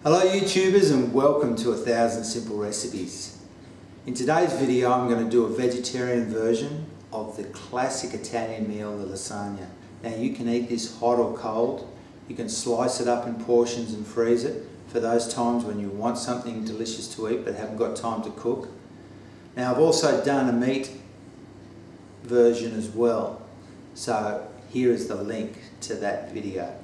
Hello YouTubers and welcome to 1000 Simple Recipes. In today's video I'm going to do a vegetarian version of the classic Italian meal, the lasagna. Now you can eat this hot or cold. You can slice it up in portions and freeze it for those times when you want something delicious to eat but haven't got time to cook. Now I've also done a meat version as well, so here is the link to that video.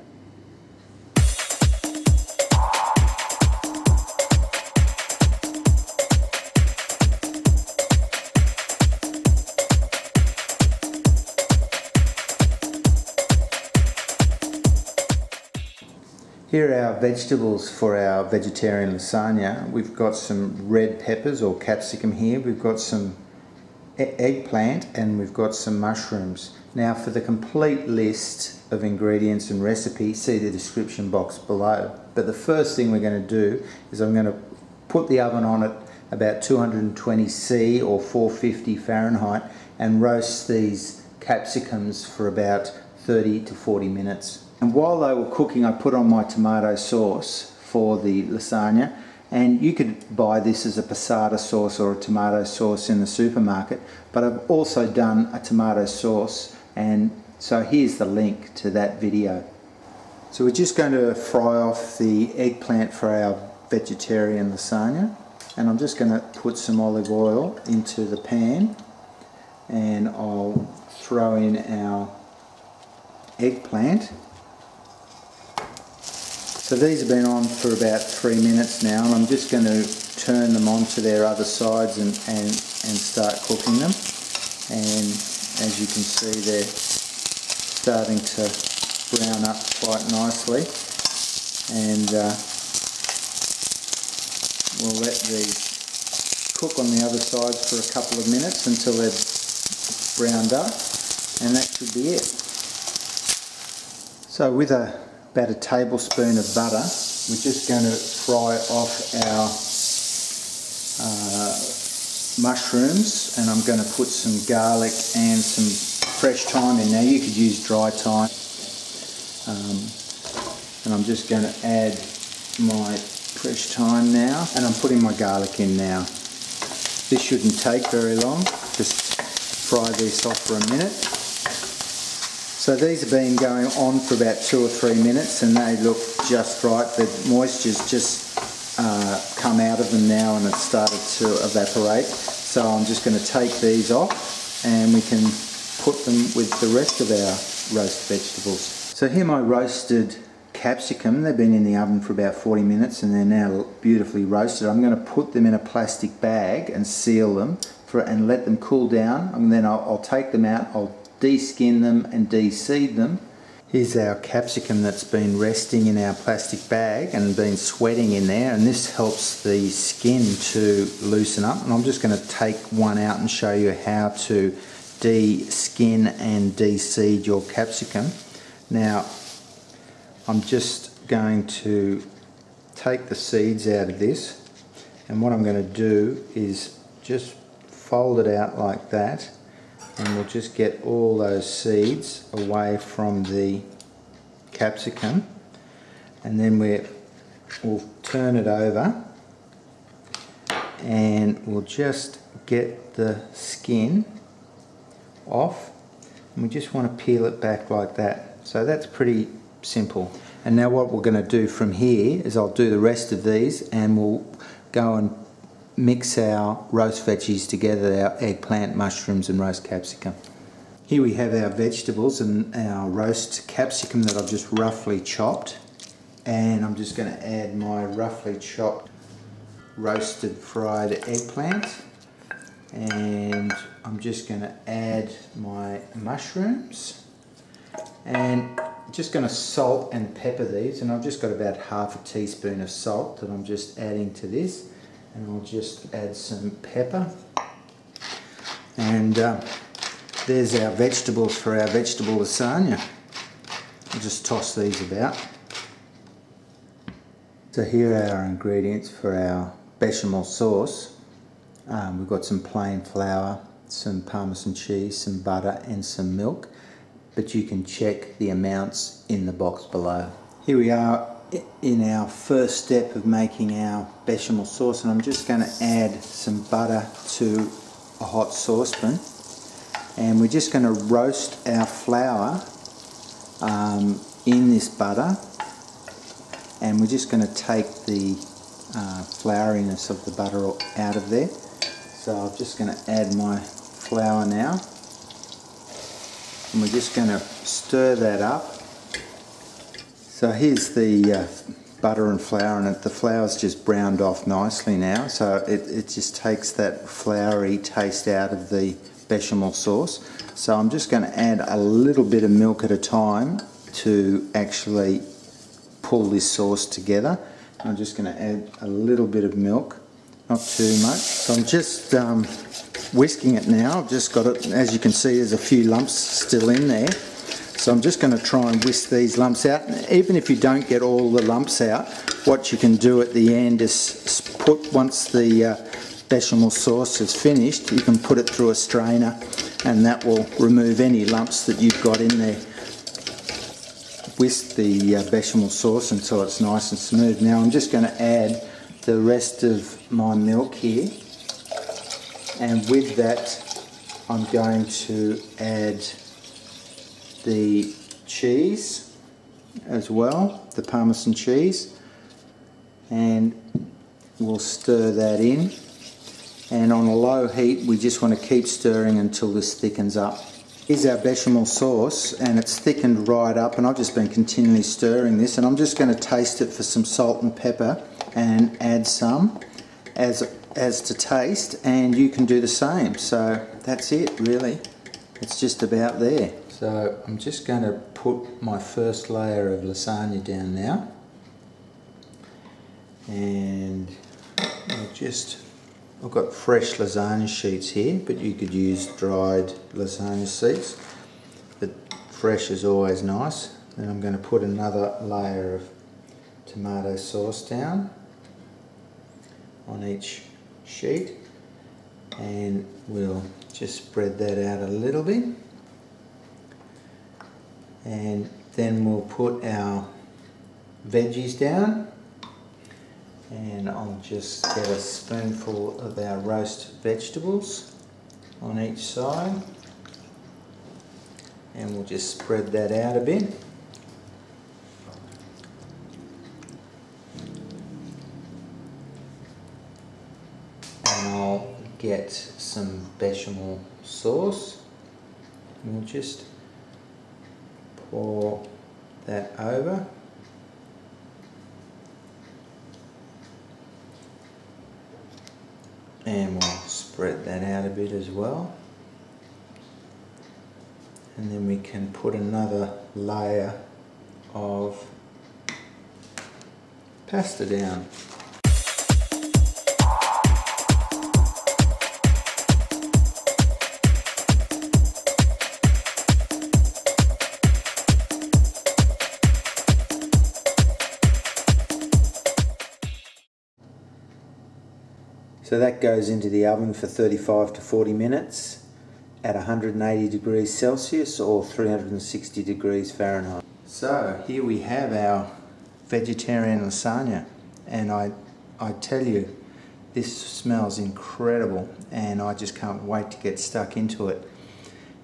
Here are our vegetables for our vegetarian lasagna. We've got some red peppers or capsicum here, we've got some eggplant, and we've got some mushrooms. Now for the complete list of ingredients and recipes, see the description box below. But the first thing we're going to do is I'm going to put the oven on at about 220 C or 450 Fahrenheit and roast these capsicums for about 30 to 40 minutes. And while they were cooking, I put on my tomato sauce for the lasagna, and you could buy this as a passata sauce or a tomato sauce in the supermarket, but I've also done a tomato sauce, and so here's the link to that video. So we're just going to fry off the eggplant for our vegetarian lasagna, and I'm just going to put some olive oil into the pan, and I'll throw in our eggplant. So these have been on for about 3 minutes now, and I'm just going to turn them onto their other sides and start cooking them. And as you can see, they're starting to brown up quite nicely. And we'll let these cook on the other sides for a couple of minutes until they're browned up, and that should be it. So with about a tablespoon of butter, we're just going to fry off our mushrooms, and I'm going to put some garlic and some fresh thyme in. Now you could use dry thyme, and I'm just going to add my fresh thyme now, and I'm putting my garlic in now. This shouldn't take very long, just fry this off for a minute. So these have been going on for about 2 or 3 minutes, and they look just right. The moisture's just come out of them now and it's started to evaporate. So I'm just going to take these off, and we can put them with the rest of our roast vegetables. So here my roasted capsicum, they've been in the oven for about 40 minutes and they're now beautifully roasted. I'm going to put them in a plastic bag and seal them and let them cool down, and then I'll take them out, I'll de-skin them and de-seed them. Here's our capsicum that's been resting in our plastic bag and been sweating in there, and this helps the skin to loosen up. And I'm just going to take one out and show you how to de-skin and de-seed your capsicum. Now I'm just going to take the seeds out of this, and what I'm going to do is just fold it out like that, and we'll just get all those seeds away from the capsicum, and then we'll turn it over and we'll just get the skin off, and we just want to peel it back like that. So that's pretty simple. And now what we're going to do from here is I'll do the rest of these, and we'll go and mix our roast veggies together, our eggplant, mushrooms and roast capsicum. Here we have our vegetables and our roast capsicum that I've just roughly chopped, and I'm just going to add my roughly chopped roasted fried eggplant, and I'm just going to add my mushrooms, and just going to salt and pepper these, and I've just got about ½ teaspoon of salt that I'm just adding to this. And I'll just add some pepper, and there's our vegetables for our vegetable lasagna. I'll just toss these about. So here are our ingredients for our bechamel sauce. We've got some plain flour, some parmesan cheese, some butter and some milk, but you can check the amounts in the box below. Here we are in our first step of making our bechamel sauce, and I'm just going to add some butter to a hot saucepan, and we're just going to roast our flour in this butter, and we're just going to take the flouriness of the butter out of there. So I'm just going to add my flour now, and we're just going to stir that up. So here's the butter and flour, and the flour's just browned off nicely now, so it just takes that floury taste out of the bechamel sauce. So I'm just going to add a little bit of milk at a time to actually pull this sauce together. I'm just going to add a little bit of milk, not too much. So I'm just whisking it now. I've just got it, as you can see, there's a few lumps still in there. So I'm just going to try and whisk these lumps out. Even if you don't get all the lumps out, what you can do at the end is once the bechamel sauce is finished, you can put it through a strainer, and that will remove any lumps that you've got in there. Whisk the bechamel sauce until it's nice and smooth. Now I'm just going to add the rest of my milk here, and with that I'm going to add the cheese as well, the parmesan cheese, and we'll stir that in, and on a low heat we just want to keep stirring until this thickens up. Here's our bechamel sauce, and it's thickened right up, and I've just been continually stirring this, and I'm just going to taste it for some salt and pepper and add some as to taste, and you can do the same. So that's it really, it's just about there. So I'm just going to put my first layer of lasagna down now, and I've got fresh lasagna sheets here, but you could use dried lasagna sheets, but fresh is always nice. Then I'm going to put another layer of tomato sauce down on each sheet, and we'll just spread that out a little bit. And then we'll put our veggies down, and I'll just get a spoonful of our roast vegetables on each side, and we'll just spread that out a bit. And I'll get some bechamel sauce, and we'll just pour that over, and we'll spread that out a bit as well, and then we can put another layer of pasta down. So that goes into the oven for 35 to 40 minutes at 180 degrees Celsius or 360 degrees Fahrenheit. So here we have our vegetarian lasagna, and I tell you, this smells incredible, and I just can't wait to get stuck into it.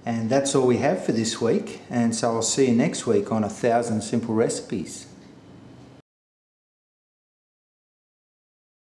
And that's all we have for this week, and so I'll see you next week on 1,000 Simple Recipes.